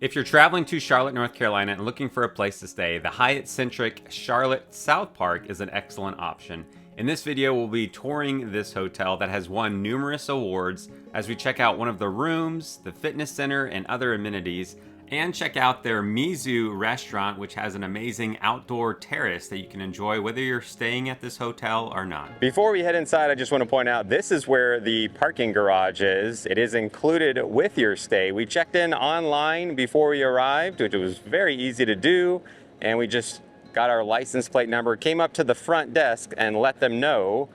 If you're traveling to Charlotte, North Carolina and looking for a place to stay, the Hyatt Centric Charlotte SouthPark is an excellent option. In this video, we'll be touring this hotel that has won numerous awards as we check out one of the rooms, the fitness center, and other amenities, and check out their Mizu restaurant, which has an amazing outdoor terrace that you can enjoy whether you're staying at this hotel or not. Before we head inside, I just want to point out this is where the parking garage is. It is included with your stay. We checked in online before we arrived, which was very easy to do, and we just got our license plate number, came up to the front desk and let them know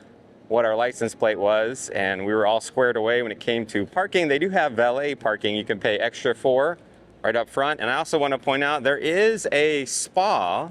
what our license plate was, and we were all squared away when it came to parking. They do have valet parking you can pay extra for right up front. And I also want to point out there is a spa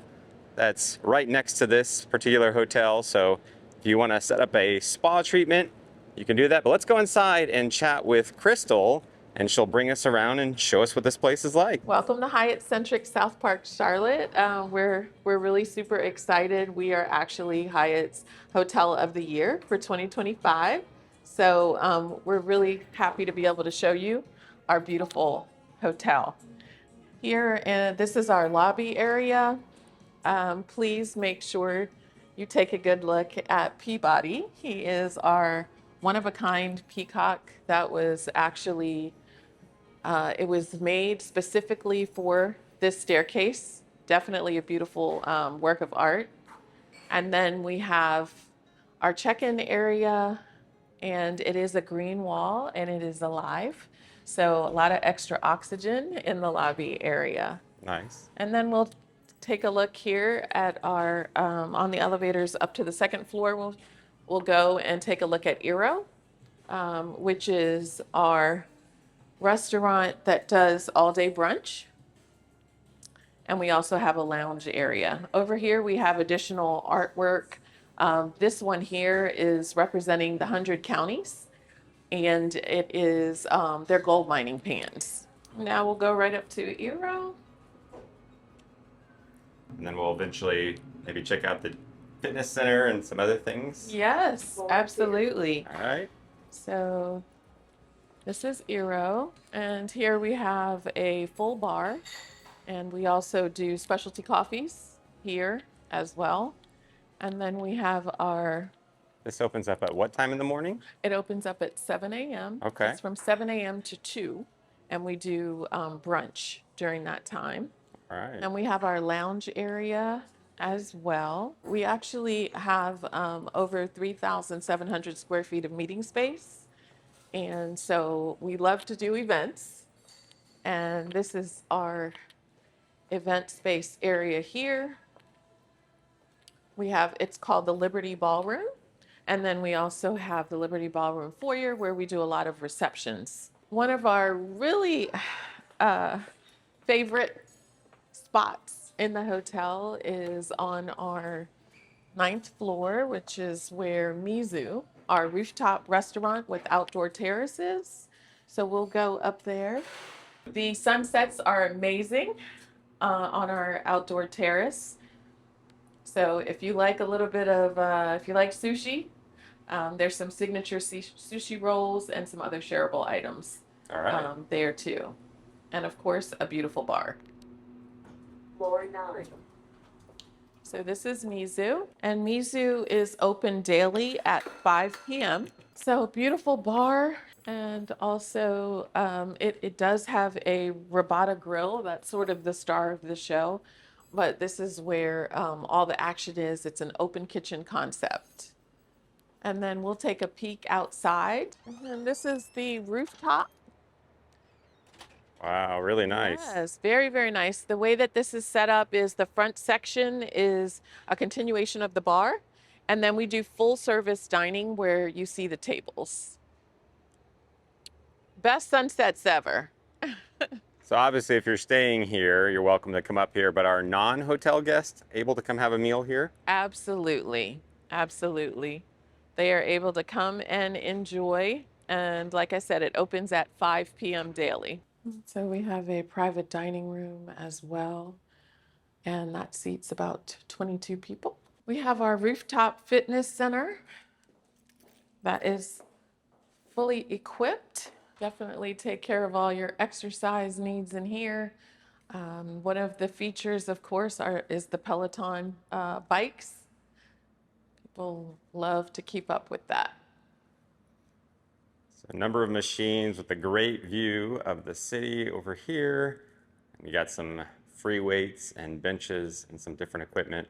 that's right next to this particular hotel. So if you want to set up a spa treatment, you can do that. But let's go inside and chat with Crystal, and she'll bring us around and show us what this place is like. Welcome to Hyatt Centric SouthPark Charlotte. We're really super excited. We are actually Hyatt's Hotel of the Year for 2025. So we're really happy to be able to show you our beautiful hotel. Here, this is our lobby area. Please make sure you take a good look at Peabody. He is our one-of-a-kind peacock that was actually it was made specifically for this staircase. Definitely a beautiful work of art. And then we have our check-in area, and it is a green wall and it is alive. So a lot of extra oxygen in the lobby area. Nice. And then we'll take a look here at our, on the elevators up to the second floor, we'll go and take a look at Eero, which is our restaurant that does all-day brunch. And we also have a lounge area. Over here, we have additional artwork. This one here is representing the 100 counties, and it is their gold mining pans. Now we'll go right up to Eero. And then we'll eventually maybe check out the fitness center and some other things. Yes, absolutely. All right. So this is Eero, and here we have a full bar, and we also do specialty coffees here as well. And then we have our... This opens up at what time in the morning? It opens up at 7 a.m. Okay. It's from 7 a.m. to 2, and we do brunch during that time. All right. And we have our lounge area as well. We actually have over 3,700 square feet of meeting space. And so we love to do events. And this is our event space area here. We have, it's called the Liberty Ballroom. And then we also have the Liberty Ballroom foyer where we do a lot of receptions. One of our really favorite spots in the hotel is on our 9th floor, which is where Mizu, our rooftop restaurant with outdoor terraces. So we'll go up there. The sunsets are amazing on our outdoor terrace. So if you like a little bit of, if you like sushi, there's some signature sushi rolls and some other shareable items. All right. There too. And of course, a beautiful bar. Floor 9. So this is Mizu, and Mizu is open daily at 5 p.m. So beautiful bar, and also it does have a Rabata grill. That's sort of the star of the show, but this is where all the action is. It's an open kitchen concept. And then we'll take a peek outside, and this is the rooftop. Wow, really nice. Yes, very, very nice. The way that this is set up is the front section is a continuation of the bar, and then we do full service dining where you see the tables. Best sunsets ever. So obviously if you're staying here, you're welcome to come up here, but are non-hotel guests able to come have a meal here? Absolutely, absolutely. They are able to come and enjoy, and like I said, it opens at 5 p.m. daily. So we have a private dining room as well, and that seats about 22 people. We have our rooftop fitness center that is fully equipped Definitely take care of all your exercise needs in here. One of the features, of course, is the Peloton bikes. People love to keep up with that. So a number of machines with a great view of the city over here. You got some free weights and benches and some different equipment,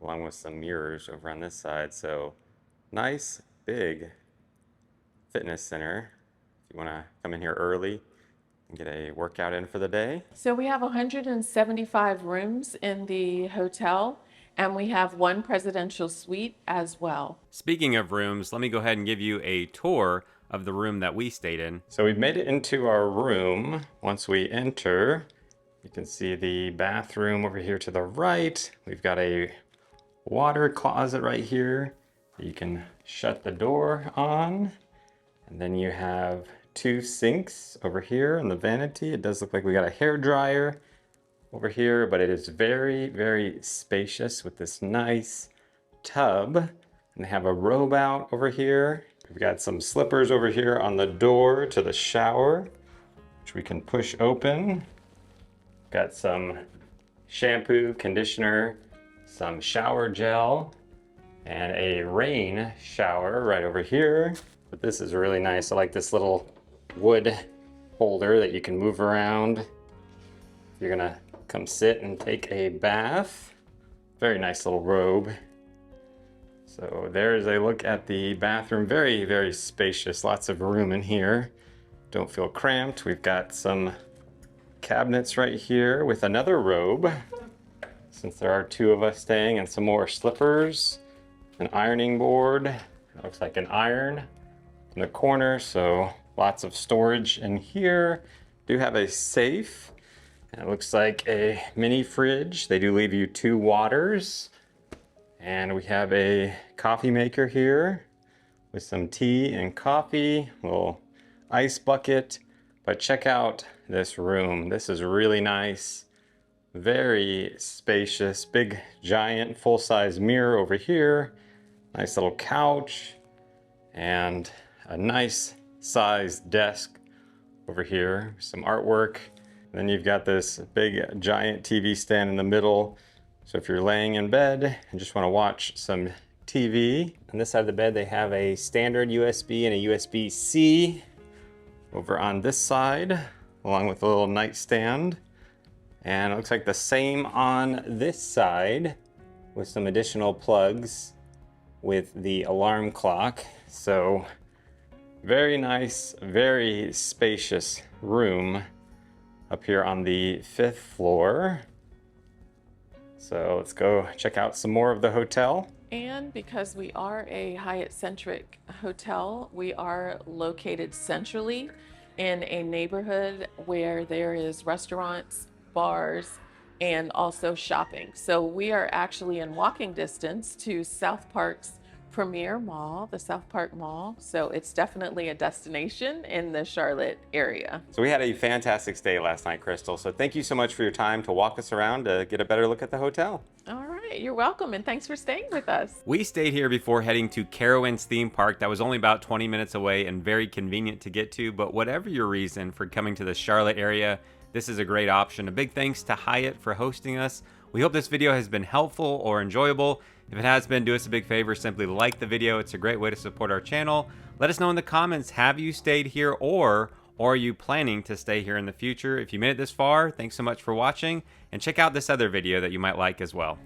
along with some mirrors over on this side. So nice, big fitness center. If you want to come in here early and get a workout in for the day. So we have 175 rooms in the hotel, and we have one presidential suite as well. Speaking of rooms, let me go ahead and give you a tour of the room that we stayed in. So we've made it into our room. Once we enter, you can see the bathroom over here to the right. We've got a water closet right here. You can shut the door on. And then you have two sinks over here on the vanity. It does look like we got a hair dryer over here, but it is very, very spacious with this nice tub. And they have a robe out over here. We've got some slippers over here on the door to the shower, which we can push open. Got some shampoo, conditioner, some shower gel, and a rain shower right over here. But this is really nice. I like this little wood holder that you can move around. You're gonna come sit and take a bath. Very nice little robe. So there's a look at the bathroom. Very, very spacious. Lots of room in here. Don't feel cramped. We've got some cabinets right here with another robe, since there are two of us staying, and some more slippers, an ironing board. It looks like an iron in the corner, so lots of storage in here. Do have a safe, and it looks like a mini fridge. They do leave you 2 waters. And we have a coffee maker here with some tea and coffee, a little ice bucket. But check out this room. This is really nice, very spacious, big, giant, full-size mirror over here. Nice little couch and a nice sized desk over here. Some artwork. And then you've got this big, giant TV stand in the middle. So if you're laying in bed and just want to watch some TV, on this side of the bed they have a standard USB and a USB-C over on this side, along with a little nightstand. And it looks like the same on this side with some additional plugs with the alarm clock. So very nice, very spacious room up here on the 5th floor. So let's go check out some more of the hotel. And because we are a Hyatt Centric hotel, we are located centrally in a neighborhood where there is restaurants, bars, and also shopping. So we are actually in walking distance to SouthPark's premier mall, the SouthPark Mall. So it's definitely a destination in the Charlotte area. So we had a fantastic stay last night, Crystal. So thank you so much for your time to walk us around to get a better look at the hotel. All right, you're welcome, and thanks for staying with us. We stayed here before heading to Carowinds theme park that was only about 20 minutes away and very convenient to get to, but whatever your reason for coming to the Charlotte area, this is a great option. A big thanks to Hyatt for hosting us. We hope this video has been helpful or enjoyable. If it has been, do us a big favor, simply like the video. It's a great way to support our channel. Let us know in the comments, have you stayed here or are you planning to stay here in the future? If you made it this far, thanks so much for watching, and check out this other video that you might like as well.